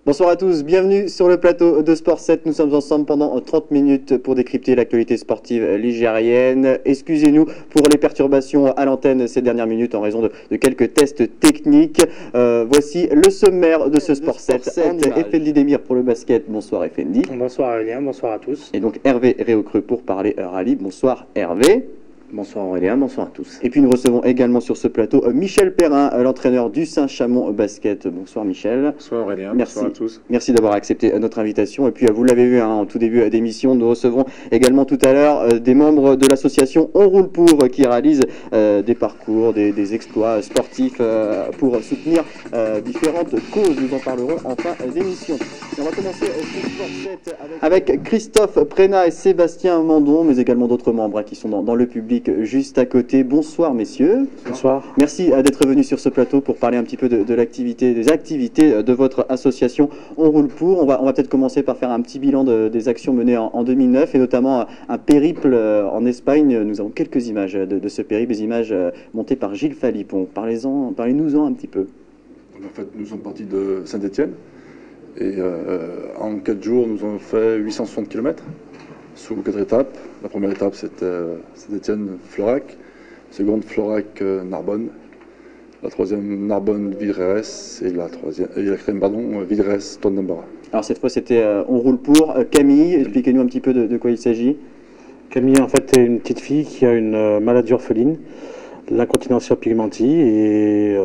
Bonsoir à tous, bienvenue sur le plateau de Sport 7. Nous sommes ensemble pendant 30 minutes pour décrypter l'actualité sportive ligérienne. Excusez-nous pour les perturbations à l'antenne ces dernières minutes en raison de quelques tests techniques. Voici le sommaire de ce Sport 7. Effendi Demir pour le basket. Bonsoir Effendi. Bonsoir Aurélien, bonsoir à tous. Et donc Hervé Réaucreux pour parler rallye. Bonsoir Hervé. Bonsoir Aurélien, bonsoir à tous. Et puis nous recevons également sur ce plateau Michel Perrin, l'entraîneur du Saint-Chamond Basket. Bonsoir Michel. Bonsoir Aurélien, merci. Bonsoir à tous. Merci d'avoir accepté notre invitation. Et puis vous l'avez vu en tout début d'émission, nous recevrons également tout à l'heure des membres de l'association On Roule Pour qui réalise des parcours, des exploits sportifs pour soutenir différentes causes. Nous en parlerons en fin d'émission. On va commencer ce Sport 7 avec Christophe Prénat et Sébastien Mandon, mais également d'autres membres qui sont dans le public juste à côté. Bonsoir messieurs. Bonsoir. Merci d'être venus sur ce plateau pour parler un petit peu de l'activité, des activités de votre association On Roule Pour. On va peut-être commencer par faire un petit bilan des actions menées en 2009 et notamment un périple en Espagne. Nous avons quelques images de ce périple, des images montées par Gilles Phalippon. Parlez-nous-en un petit peu. En fait, nous sommes partis de Saint-Étienne et en 4 jours, nous avons fait 860 km sous 4 étapes. La première étape, c'était Saint-Étienne-Florac. Seconde, Florac-Narbonne. La troisième, Narbonne-Vidrères. Et la quatrième, Vidrères-Tondambara. Alors cette fois, c'était On Roule Pour. Camille, expliquez-nous un petit peu de quoi il s'agit. Camille, en fait, est une petite fille qui a une maladie orpheline, l'incontinence pigmentie, et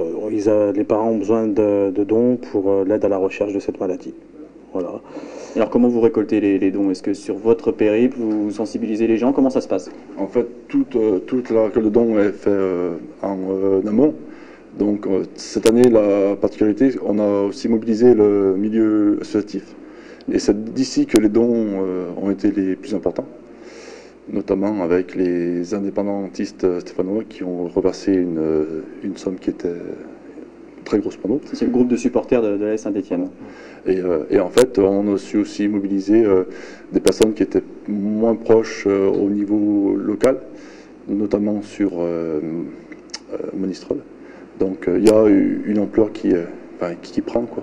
les parents ont besoin de dons pour l'aide à la recherche de cette maladie. Voilà. Alors comment vous récoltez les dons? Est-ce que sur votre périple, vous sensibilisez les gens? Comment ça se passe? En fait, toute la récolte de dons est faite en amont. Donc cette année, la particularité, on a aussi mobilisé le milieu associatif. Et c'est d'ici que les dons ont été les plus importants, notamment avec les indépendantistes stéphanois qui ont reversé une somme qui était très grosse pour nous. C'est le groupe de supporters de l'AS Saint-Étienne. Et en fait, on a su aussi mobiliser des personnes qui étaient moins proches au niveau local, notamment sur Monistrol. Donc il y a une ampleur qui prend, quoi.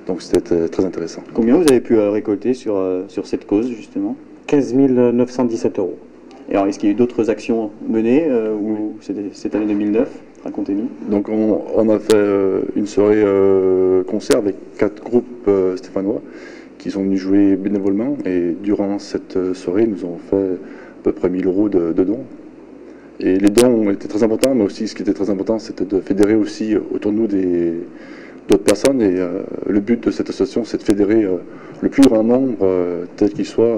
Donc c'était très intéressant. Combien vous avez pu récolter sur cette cause, justement? 15 917 €. Et alors, est-ce qu'il y a eu d'autres actions menées ou c'était cette année 2009? Racontez-nous. Donc on a fait une soirée concert avec 4 groupes stéphanois qui sont venus jouer bénévolement, et durant cette soirée nous avons fait à peu près 1000 € de dons. Et les dons ont été très importants, mais aussi ce qui était très important, c'était de fédérer aussi autour de nous d'autres personnes, et le but de cette association, c'est de fédérer le plus grand nombre tel qu'il soit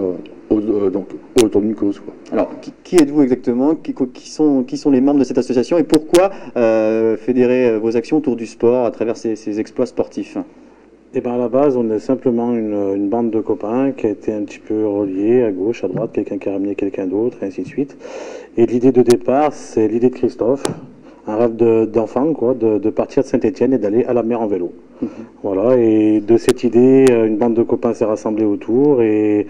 autour d'une cause, quoi. Alors, qui êtes-vous exactement? Qui sont les membres de cette association, et pourquoi fédérer vos actions autour du sport à travers ces exploits sportifs? Et bien à la base, on est simplement une bande de copains qui a été un petit peu reliée à gauche, à droite, quelqu'un qui a ramené quelqu'un d'autre, et ainsi de suite. Et l'idée de départ, c'est l'idée de Christophe, un rêve d'enfant, quoi, de partir de Saint-Étienne et d'aller à la mer en vélo. Voilà, et de cette idée, une bande de copains s'est rassemblée autour, et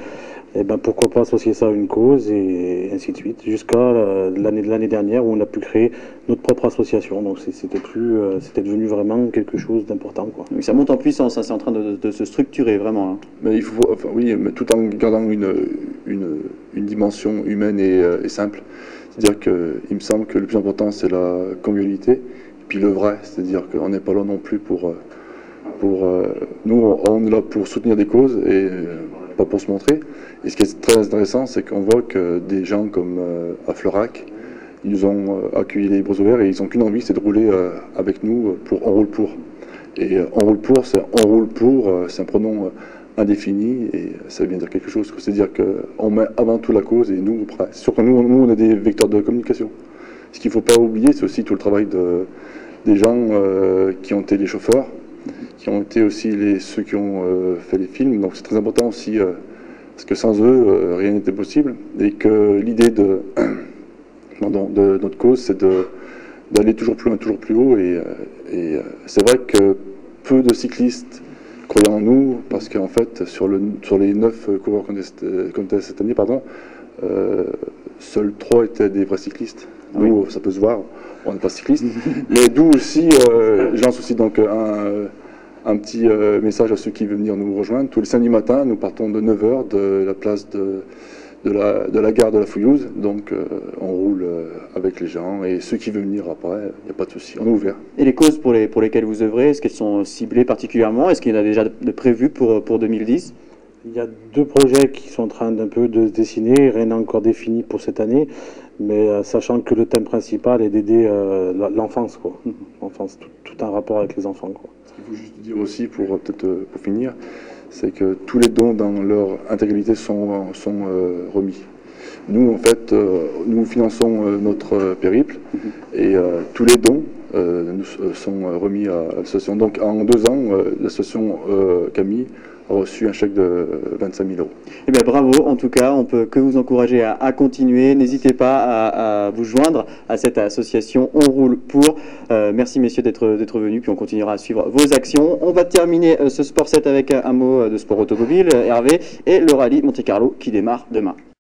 ben pourquoi pas associer ça à une cause, et ainsi de suite, jusqu'à l'année dernière où on a pu créer notre propre association. Donc c'était devenu vraiment quelque chose d'important, quoi. Oui, ça monte en puissance, hein, c'est en train de se structurer vraiment, hein. Mais il faut, oui, mais tout en gardant une dimension humaine et simple. C'est-à-dire qu'il me semble que le plus important, c'est la convivialité, et puis le vrai, c'est-à-dire qu'on n'est pas là non plus pour nous, on est là pour soutenir des causes et pas pour se montrer. Et ce qui est très intéressant, c'est qu'on voit que des gens comme à Florac, ils nous ont accueillis les bras ouverts, et ils n'ont qu'une envie, c'est de rouler avec nous pour On Roule Pour. Et On Roule Pour, c'est un pronom indéfini, et ça veut bien dire quelque chose. C'est-à-dire qu'on met avant tout la cause, et nous, c'est sûr que nous, on est des vecteurs de communication. Ce qu'il ne faut pas oublier, c'est aussi tout le travail des gens qui ont été les chauffeurs, qui ont été aussi ceux qui ont fait les films. Donc c'est très important aussi, parce que sans eux, rien n'était possible. Et que l'idée de notre cause, c'est d'aller toujours plus loin, toujours plus haut. Et c'est vrai que peu de cyclistes croyaient en nous, parce qu'en fait, sur les 9 coureurs qu'on était cette année, seuls 3 étaient des vrais cyclistes. Oui. Nous, ça peut se voir, on n'est pas cyclistes. Mais d'où aussi, je lance aussi donc un un petit message à ceux qui veulent venir nous rejoindre. Tous les samedis matins, nous partons de 9 h de la place de la gare de la Fouillouse. Donc on roule avec les gens et ceux qui veulent venir après, il n'y a pas de souci, on est ouvert. Et les causes pour lesquelles vous œuvrez, est-ce qu'elles sont ciblées particulièrement? Est-ce qu'il y en a déjà de prévues pour 2010? Il y a 2 projets qui sont en train d'un peu de se dessiner, rien n'est encore défini pour cette année, mais sachant que le thème principal est d'aider l'enfance, quoi. L'enfance, tout un rapport avec les enfants, quoi. Ce qu'il faut juste dire aussi, pour finir, c'est que tous les dons dans leur intégralité sont remis. Nous, en fait, nous finançons notre périple et tous les dons nous sont remis à l'association. Donc en 2 ans, l'association Camille a reçu un chèque de 25 000 €. Eh bien, bravo, en tout cas, on peut que vous encourager à continuer. N'hésitez pas à vous joindre à cette association On Roule Pour. Merci messieurs d'être venus, puis on continuera à suivre vos actions. On va terminer ce Sport 7 avec un mot de sport automobile, Hervé, et le rallye Monte Carlo qui démarre demain.